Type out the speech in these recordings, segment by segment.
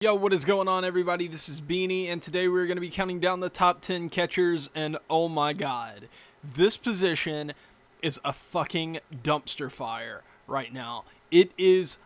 Yo, what is going on, everybody? This is Beanie, and today we're going to be counting down the top 10 catchers, and oh my god, this position is a fucking dumpster fire right now. It is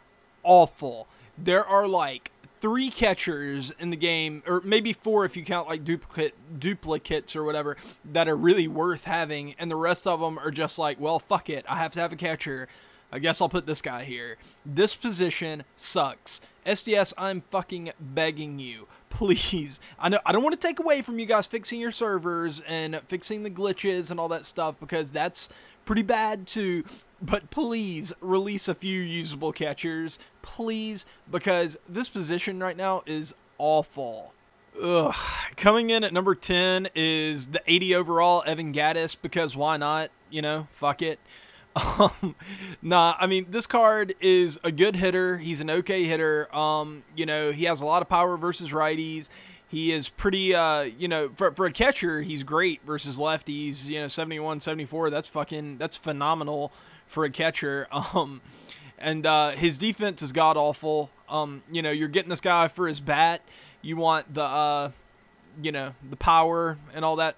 awful. There are like 3 catchers in the game, or maybe 4 if you count like duplicates or whatever, that are really worth having, and the rest of them are just like, well, fuck it, I have to have a catcher. I guess I'll put this guy here. This position sucks. SDS, I'm fucking begging you, please. I know I don't want to take away from you guys fixing your servers and fixing the glitches and all that stuff, because that's pretty bad too. But please release a few usable catchers, please, because this position right now is awful. Ugh. Coming in at number 10 is the 80 overall Evan Gattis, because why not? You know, fuck it. Nah, I mean, this card is a good hitter. He's an okay hitter. You know, he has a lot of power versus righties. He is pretty, you know, for a catcher, he's great versus lefties. You know, 71, 74, that's phenomenal for a catcher. And his defense is god-awful. You know, you're getting this guy for his bat. You want the, you know, the power and all that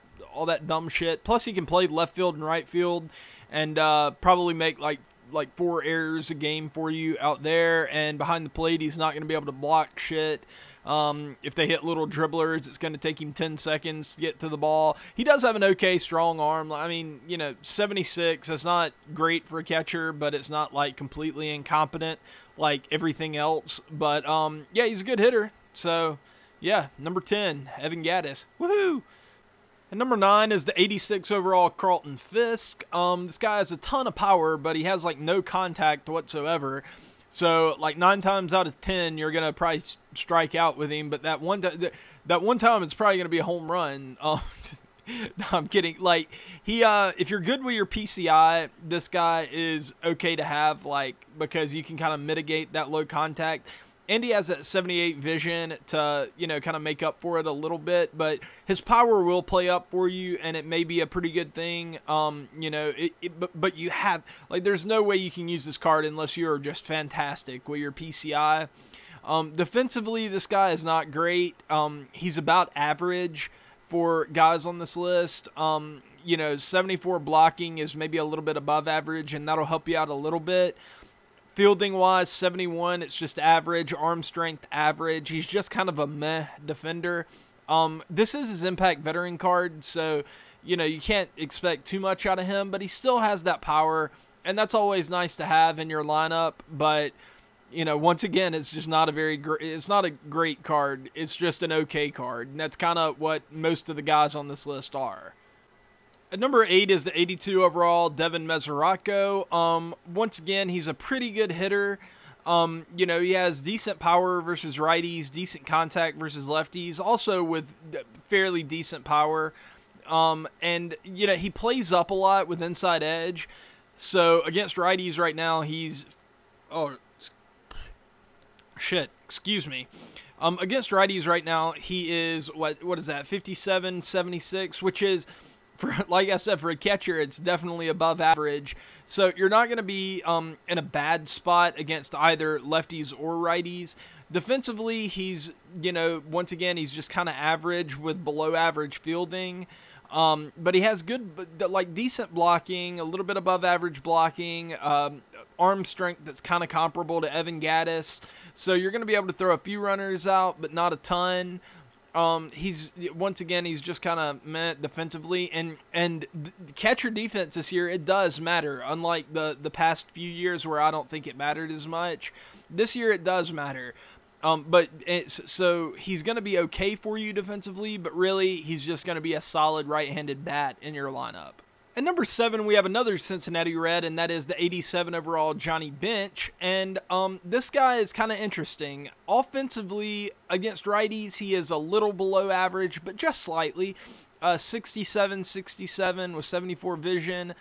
dumb shit. Plus, he can play left field and right field, and probably make like 4 errors a game for you out there. And behind the plate, he's not going to be able to block shit. If they hit little dribblers, it's going to take him 10 seconds to get to the ball. He does have an okay strong arm. I mean, you know, 76, that's not great for a catcher, but it's not like completely incompetent like everything else. But yeah, he's a good hitter. So yeah, number 10, Evan Gattis. Woohoo! And number 9 is the 86 overall Carlton Fisk. This guy has a ton of power, but he has like no contact whatsoever. So like 9 times out of 10, you're gonna probably strike out with him. But that one time, it's probably gonna be a home run. No, I'm kidding. Like if you're good with your PCI, this guy is okay to have, like, because you can kind of mitigate that low contact. And he has that 78 vision to, you know, kind of make up for it a little bit, but his power will play up for you, and it may be a pretty good thing. You know, but you have, like, there's no way you can use this card unless you're just fantastic with your PCI. Defensively, this guy is not great. He's about average for guys on this list. You know, 74 blocking is maybe a little bit above average, and that'll help you out a little bit. Fielding wise, 71, it's just average. Arm strength, average. He's just kind of a meh defender. This is his impact veteran card, so, you know, you can't expect too much out of him, but he still has that power, and that's always nice to have in your lineup. But, you know, once again, it's just not it's not a great card. It's just an okay card, and that's kind of what most of the guys on this list are. At number 8 is the 82 overall Devin Mesoraco. Once again, he's a pretty good hitter. You know, he has decent power versus righties, decent contact versus lefties, also with fairly decent power. And, you know, he plays up a lot with inside edge. So against righties right now, he's... Oh, shit, excuse me. Against righties right now, he is, what is that, 57, 76, which is... like I said, for a catcher, it's definitely above average. So you're not going to be in a bad spot against either lefties or righties. Defensively, he's, you know, once again, he's just kind of average with below average fielding. But he has good, like, decent blocking, a little bit above average blocking, arm strength that's kind of comparable to Evan Gattis. So you're going to be able to throw a few runners out, but not a ton. He's, once again, he's just kind of meh defensively, and catcher defense this year, it does matter. Unlike the past few years where I don't think it mattered as much, this year it does matter. So he's going to be okay for you defensively, but really he's just going to be a solid right-handed bat in your lineup. At number 7, we have another Cincinnati Red, and that is the 87 overall Johnny Bench. And this guy is kind of interesting. Offensively, against righties, he is a little below average, but just slightly. 67, 67 with 74 vision.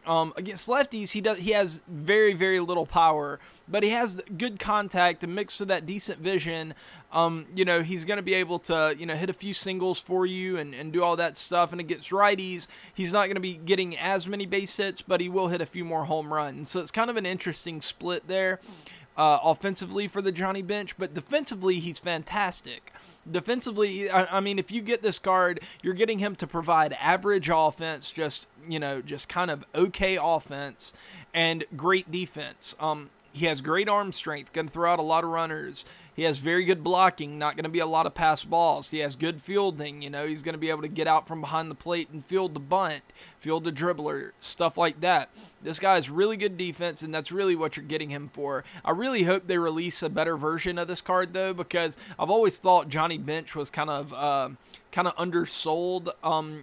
Against lefties, he has very, very little power, but he has good contact and mixed with that decent vision. You know, he's going to be able to, you know, hit a few singles for you and do all that stuff. And against righties, he's not going to be getting as many base hits, but he will hit a few more home runs. So it's kind of an interesting split there. offensively for the Johnny Bench, but defensively he's fantastic. Defensively, I mean, if you get this card, you're getting him to provide average offense, just kind of okay offense, and great defense. He has great arm strength, can throw out a lot of runners. He has very good blocking, not going to be a lot of pass balls. He has good fielding. He's going to be able to get out from behind the plate and field the bunt, field the dribbler, stuff like that. This guy has really good defense, and that's really what you're getting him for. I really hope they release a better version of this card, though, because I've always thought Johnny Bench was kind of undersold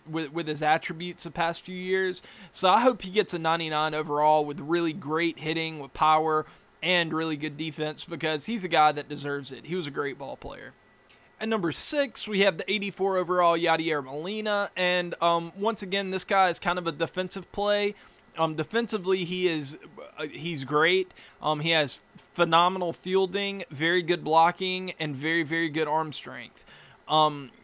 with his attributes the past few years. So I hope he gets a 99 overall with really great hitting, with power, and really good defense, because he's a guy that deserves it. He was a great ball player. At number 6, we have the 84 overall Yadier Molina, and once again, this guy is kind of a defensive play. Defensively, he's great. He has phenomenal fielding, very good blocking, and very, very good arm strength.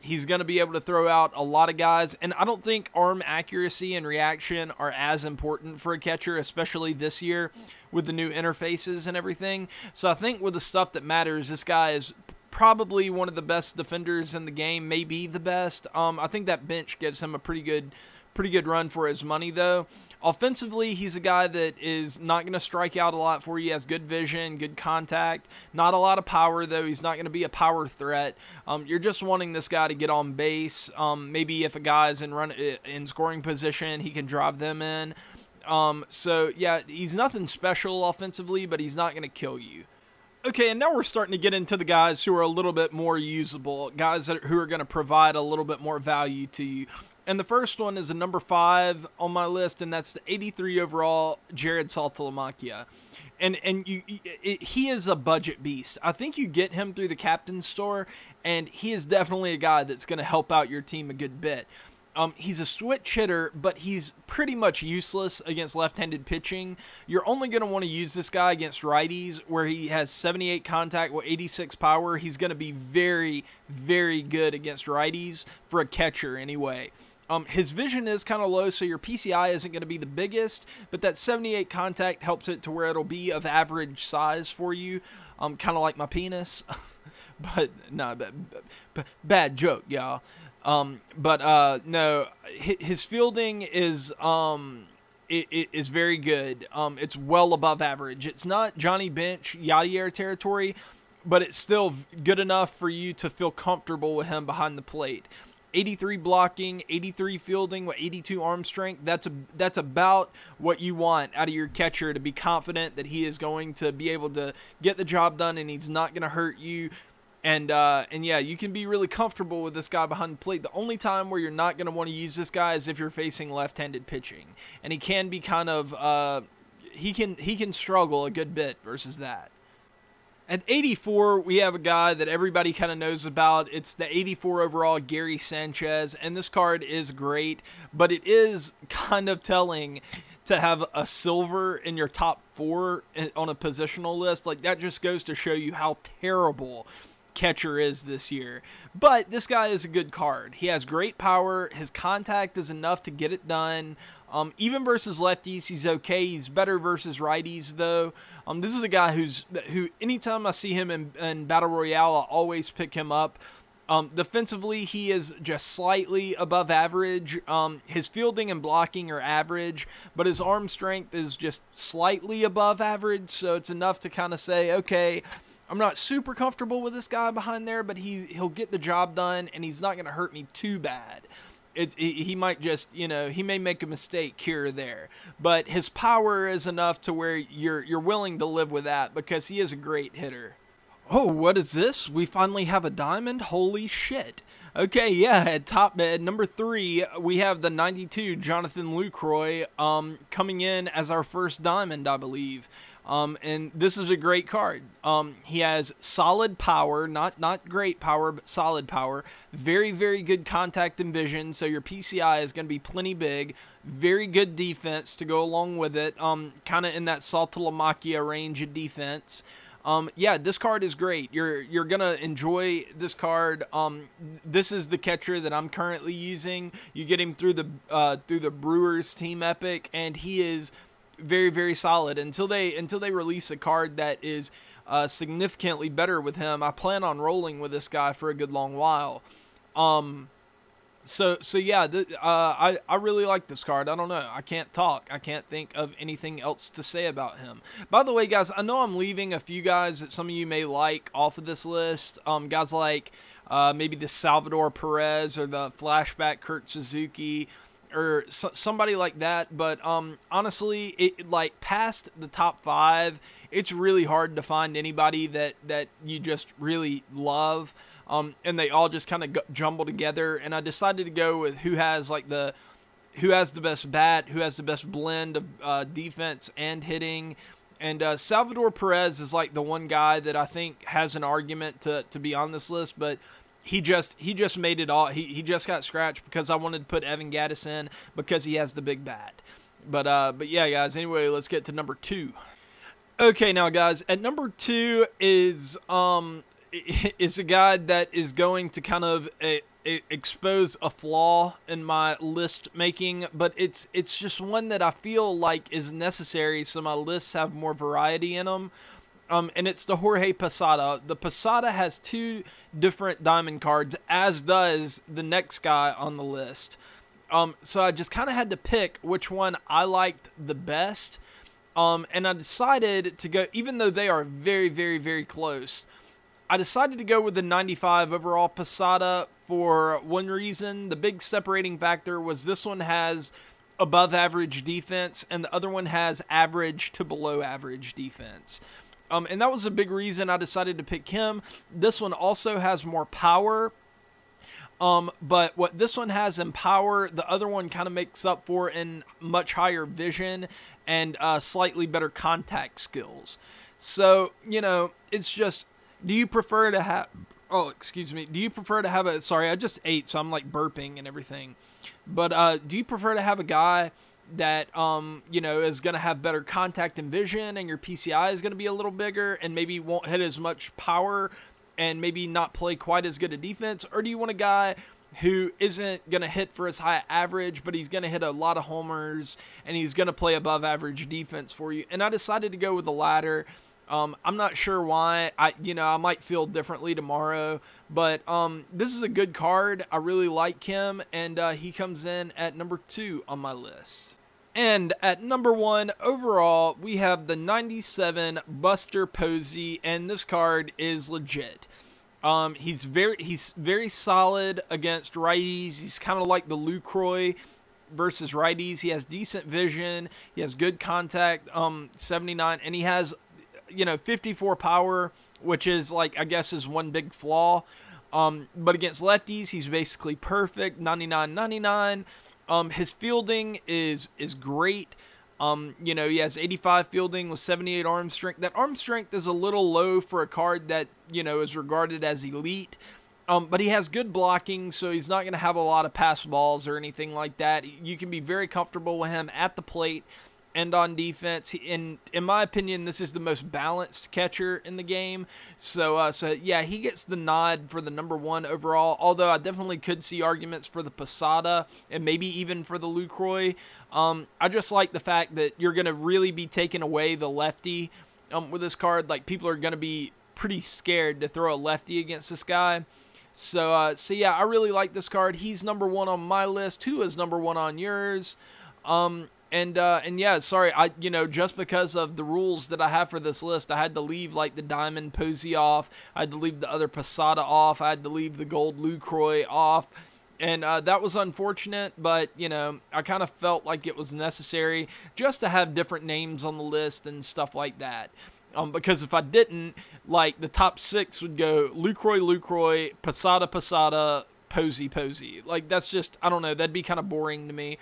He's going to be able to throw out a lot of guys, and I don't think arm accuracy and reaction are as important for a catcher, especially this year with the new interfaces and everything. So I think with the stuff that matters, this guy is probably one of the best defenders in the game, maybe the best. I think that bench gives him a pretty good run for his money, though. Offensively, he's a guy that is not going to strike out a lot for you. He has good vision, good contact, not a lot of power, though. He's not going to be a power threat. You're just wanting this guy to get on base. Maybe if a guy's in scoring position, he can drive them in. So, yeah, he's nothing special offensively, but he's not going to kill you. Okay, and now we're starting to get into the guys who are a little bit more usable, guys who are going to provide a little bit more value to you. And the first one is a number 5 on my list, and that's the 83 overall Jarrod Saltalamacchia. And he is a budget beast. I think you get him through the captain's store, and he is definitely a guy that's going to help out your team a good bit. He's a switch hitter, but he's pretty much useless against left-handed pitching. You're only going to want to use this guy against righties, where he has 78 contact with 86 power. He's going to be very, very good against righties for a catcher anyway. His vision is kind of low, so your PCI isn't going to be the biggest, but that 78 contact helps it to where it'll be of average size for you, kind of like my penis. But no, bad joke, y'all. No, his fielding is is very good. It's well above average. It's not Johnny Bench, Yadier territory, but it's still good enough for you to feel comfortable with him behind the plate. 83 blocking, 83 fielding with 82 arm strength. That's about what you want out of your catcher, to be confident that he is going to be able to get the job done and he's not going to hurt you. And yeah, you can be really comfortable with this guy behind the plate. The only time where you're not going to want to use this guy is if you're facing left-handed pitching, and he can be kind of he can struggle a good bit versus that. At 84, we have a guy that everybody kind of knows about. It's the 84 overall Gary Sanchez, and this card is great, but it is kind of telling to have a silver in your top 4 on a positional list. Like, that just goes to show you how terrible catcher is this year. But this guy is a good card. He has great power. His contact is enough to get it done. Even versus lefties, he's okay. He's better versus righties, though. This is a guy who anytime I see him in Battle Royale, I always pick him up. Defensively, he is just slightly above average. His fielding and blocking are average, but his arm strength is just slightly above average, so it's enough to kind of say, okay, I'm not super comfortable with this guy behind there, but he'll get the job done, and he's not going to hurt me too bad. He might just, he may make a mistake here or there, but his power is enough to where you're willing to live with that, because he is a great hitter. Oh, what is this? We finally have a diamond? Holy shit. Okay, yeah, at number 3, we have the 92 Jonathan Lucroy coming in as our first diamond, I believe. And this is a great card. He has solid power, not great power, but solid power. Very, very good contact and vision, so your PCI is going to be plenty big. Very good defense to go along with it, kind of in that Saltalamacchia range of defense. Yeah, this card is great. You're going to enjoy this card. This is the catcher that I'm currently using. You get him through the Brewers Team Epic, and he is very, very solid until they release a card that is significantly better with him. I plan on rolling with this guy for a good long while. So yeah, I really like this card. I don't know. I can't talk. I can't think of anything else to say about him. By the way, guys, I know I'm leaving a few guys that some of you may like off of this list. Guys like maybe the Salvador Perez or the flashback Kurt Suzuki or somebody like that. But honestly, it like past the top 5, it's really hard to find anybody that you just really love. And they all just kind of jumble together, and I decided to go with who has the best bat, who has the best blend of defense and hitting. And Salvador Perez is like the one guy that I think has an argument to be on this list, but he just made it all. He just got scratched because I wanted to put Evan Gattis in because he has the big bat. But yeah, guys. Anyway, let's get to number 2. Okay, now guys, at number 2 is a guy that is going to kind of expose a flaw in my list making, but it's just one that I feel like is necessary so my lists have more variety in them. And it's the Jorge Posada. The Posada has 2 different diamond cards, as does the next guy on the list. So I just kind of had to pick which one I liked the best. And I decided to go, even though they are very, very, very close, I decided to go with the 95 overall Posada for one reason. The big separating factor was this one has above average defense and the other one has average to below average defense. And that was a big reason I decided to pick him. This one also has more power. But what this one has in power, the other one kind of makes up for in much higher vision and slightly better contact skills. So, you know, it's just... Do you prefer to have... Oh, excuse me. Do you prefer to have a... Sorry, I just ate, so I'm like burping and everything. But do you prefer to have a guy that, you know, is going to have better contact and vision and your PCI is going to be a little bigger and maybe won't hit as much power and maybe not play quite as good a defense? Or do you want a guy who isn't going to hit for as high average, but he's going to hit a lot of homers and he's going to play above average defense for you? And I decided to go with the latter. I'm not sure why. I might feel differently tomorrow, but this is a good card. I really like him, and he comes in at number 2 on my list. And at number 1 overall, we have the 97 Buster Posey, and this card is legit. He's very solid against righties. He's kind of like the Lucroy versus righties. He has decent vision. He has good contact, 79, and he has, 54 power, which is like, I guess, is one big flaw. But against lefties, he's basically perfect, 99-99. His fielding is great. He has 85 fielding with 78 arm strength. That arm strength is a little low for a card that, is regarded as elite. But he has good blocking, so he's not going to have a lot of pass balls or anything like that. You can be very comfortable with him at the plate and on defense. In my opinion, this is the most balanced catcher in the game. So yeah, he gets the nod for the number 1 overall, although I definitely could see arguments for the Posada and maybe even for the Lucroy. I just like the fact that you're going to really be taking away the lefty with this card. Like, people are going to be pretty scared to throw a lefty against this guy. So yeah, I really like this card. He's number 1 on my list. Who is number 1 on yours? And yeah, sorry, just because of the rules that I have for this list, I had to leave like the Diamond Posey off. I had to leave the other Posada off. I had to leave the Gold Lucroy off. And that was unfortunate, but, I kind of felt like it was necessary just to have different names on the list and stuff like that. Because if I didn't, like, the top 6 would go Lucroy, Posada, Posey. Like, that's just, I don't know, that'd be kind of boring to me.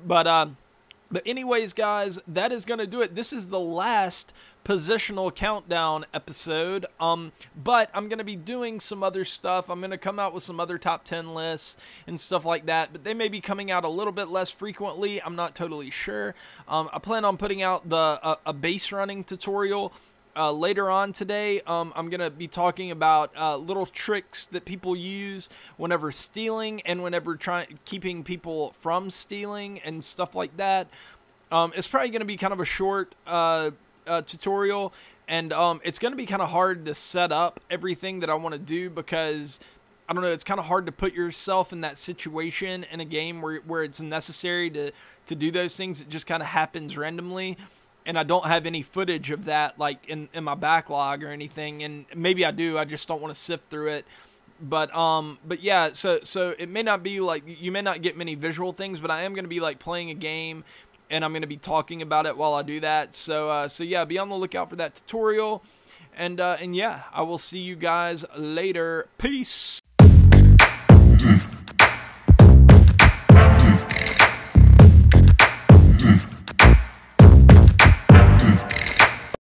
But anyways, guys, that is going to do it. This is the last positional countdown episode. But I'm going to be doing some other stuff. I'm going to come out with some other top 10 lists and stuff like that. But they may be coming out a little bit less frequently. I'm not totally sure. I plan on putting out a base running tutorial later on today. I'm going to be talking about little tricks that people use whenever stealing and whenever keeping people from stealing and stuff like that. It's probably going to be kind of a short tutorial And it's going to be kind of hard to set up everything that I want to do because, I don't know, it's kind of hard to put yourself in that situation in a game where it's necessary to do those things. It just kind of happens randomly. And I don't have any footage of that like in my backlog or anything. And maybe I do. I just don't want to sift through it. But yeah, so it may not be like, you may not get many visual things, but I am going to be like playing a game and I'm going to be talking about it while I do that. So yeah, be on the lookout for that tutorial. And yeah, I will see you guys later. Peace.